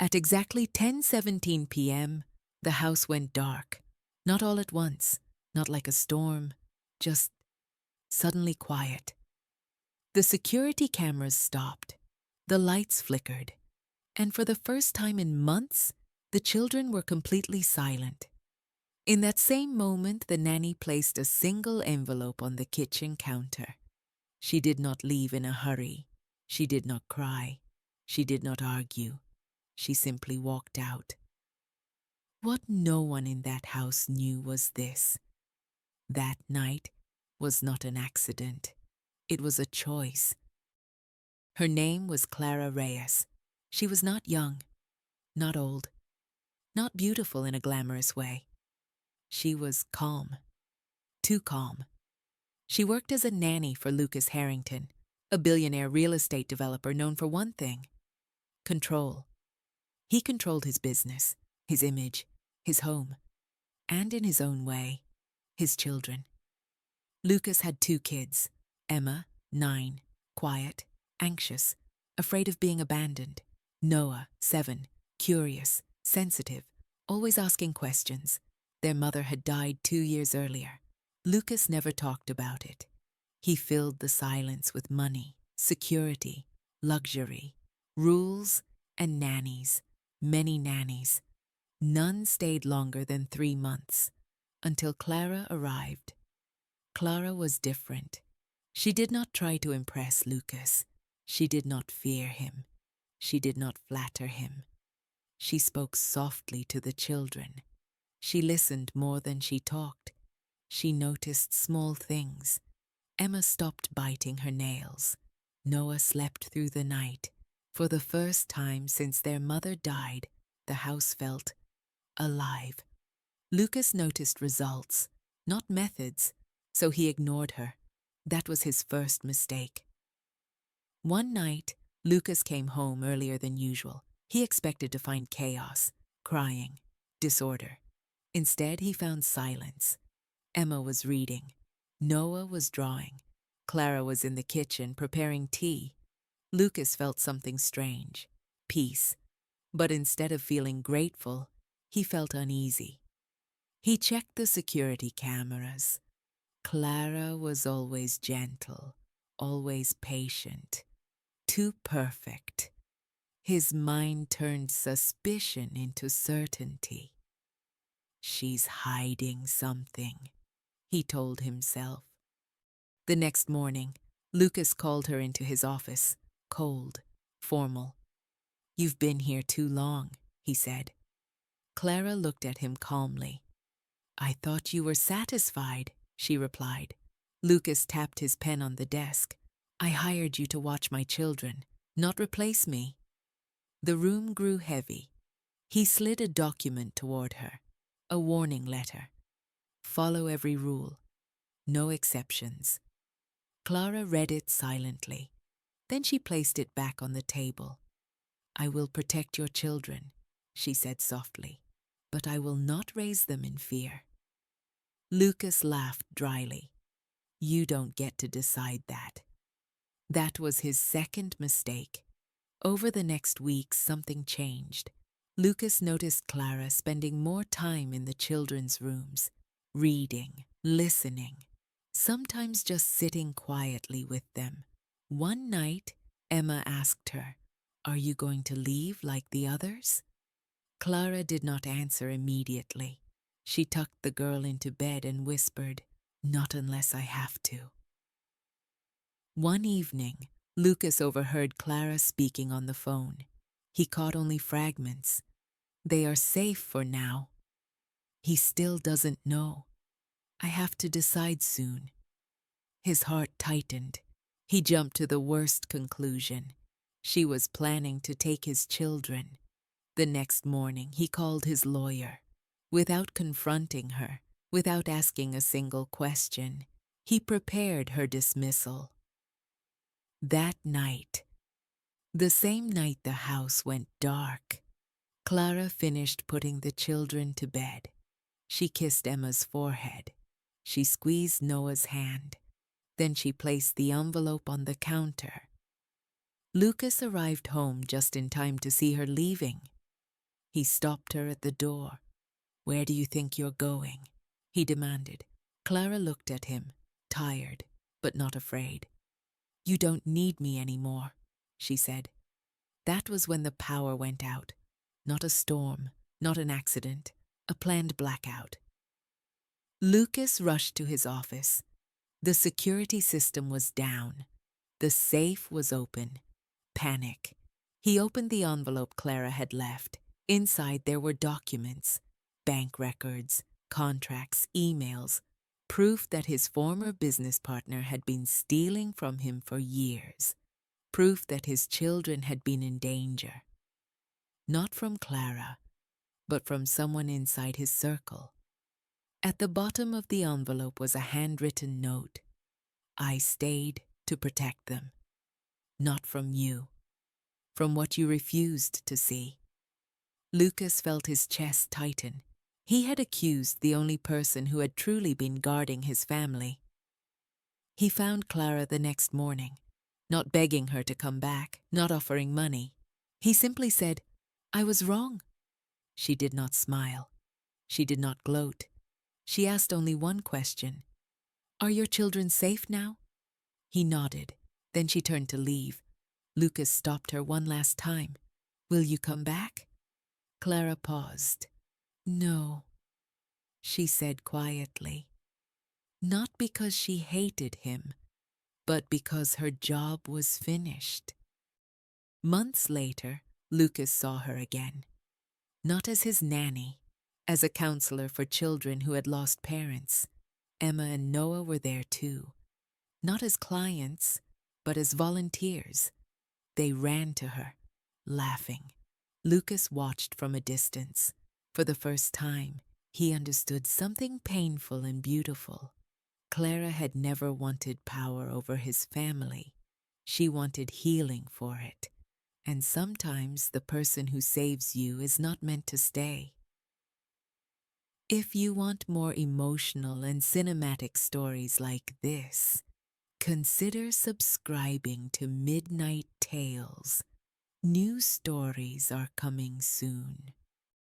At exactly 10:17 p.m., the house went dark. Not all at once, not like a storm, just suddenly quiet. The security cameras stopped. The lights flickered. And for the first time in months, the children were completely silent. In that same moment, the nanny placed a single envelope on the kitchen counter. She did not leave in a hurry. She did not cry. She did not argue. She simply walked out. What no one in that house knew was this: that night was not an accident. It was a choice. Her name was Clara Reyes. She was not young, not old, not beautiful in a glamorous way. She was calm, too calm. She worked as a nanny for Lucas Harrington, a billionaire real estate developer known for one thing: control. He controlled his business, his image, his home, and in his own way, his children. Lucas had 2 kids, Emma, 9, quiet, anxious, afraid of being abandoned; Noah, 7, curious, sensitive, always asking questions. Their mother had died 2 years earlier. Lucas never talked about it. He filled the silence with money, security, luxury, rules, and nannies, many nannies. None stayed longer than 3 months, until Clara arrived. Clara was different. She did not try to impress Lucas. She did not fear him. She did not flatter him. She spoke softly to the children. She listened more than she talked. She noticed small things. Emma stopped biting her nails. Noah slept through the night. For the first time since their mother died, the house felt alive. Lucas noticed results, not methods, so he ignored her. That was his first mistake. One night, Lucas came home earlier than usual. He expected to find chaos, crying, disorder. Instead, he found silence. Emma was reading. Noah was drawing. Clara was in the kitchen preparing tea. Lucas felt something strange: peace. But instead of feeling grateful, he felt uneasy. He checked the security cameras. Clara was always gentle, always patient, too perfect. His mind turned suspicion into certainty. She's hiding something, he told himself. The next morning, Lucas called her into his office, cold, formal. "You've been here too long," he said. Clara looked at him calmly. "I thought you were satisfied," she replied. Lucas tapped his pen on the desk. "I hired you to watch my children, not replace me." The room grew heavy. He slid a document toward her, a warning letter. "Follow every rule. No exceptions." Clara read it silently. Then she placed it back on the table. "I will protect your children," she said softly, "but I will not raise them in fear." Lucas laughed dryly. "You don't get to decide that." That was his second mistake. Over the next weeks, something changed. Lucas noticed Clara spending more time in the children's rooms, reading, listening, sometimes just sitting quietly with them. One night, Emma asked her, "Are you going to leave like the others?" Clara did not answer immediately. She tucked the girl into bed and whispered, "Not unless I have to." One evening, Lucas overheard Clara speaking on the phone. He caught only fragments. "They are safe for now." He still doesn't know. "I have to decide soon." His heart tightened. He jumped to the worst conclusion. She was planning to take his children. The next morning, he called his lawyer. Without confronting her, without asking a single question, he prepared her dismissal. That night, the same night the house went dark, Clara finished putting the children to bed. She kissed Emma's forehead. She squeezed Noah's hand. Then she placed the envelope on the counter. Lucas arrived home just in time to see her leaving. He stopped her at the door. "Where do you think you're going?" he demanded. Clara looked at him, tired, but not afraid. "You don't need me anymore," she said. That was when the power went out. Not a storm, not an accident, a planned blackout. Lucas rushed to his office. The security system was down. The safe was open. Panic. He opened the envelope Clara had left. Inside there were documents, bank records, contracts, emails, proof that his former business partner had been stealing from him for years, proof that his children had been in danger. Not from Clara, but from someone inside his circle. At the bottom of the envelope was a handwritten note. "I stayed to protect them. Not from you. From what you refused to see." Lucas felt his chest tighten. He had accused the only person who had truly been guarding his family. He found Clara the next morning, not begging her to come back, not offering money. He simply said, "I was wrong." She did not smile. She did not gloat. She asked only one question. "Are your children safe now?" He nodded. Then she turned to leave. Lucas stopped her one last time. "Will you come back?" Clara paused. "No," she said quietly. Not because she hated him, but because her job was finished. Months later, Lucas saw her again. Not as his nanny, as a counselor for children who had lost parents. Emma and Noah were there too. Not as clients, but as volunteers. They ran to her, laughing. Lucas watched from a distance. For the first time, he understood something painful and beautiful. Clara had never wanted power over his family. She wanted healing for it. And sometimes the person who saves you is not meant to stay. If you want more emotional and cinematic stories like this, consider subscribing to Midnight Tales. New stories are coming soon.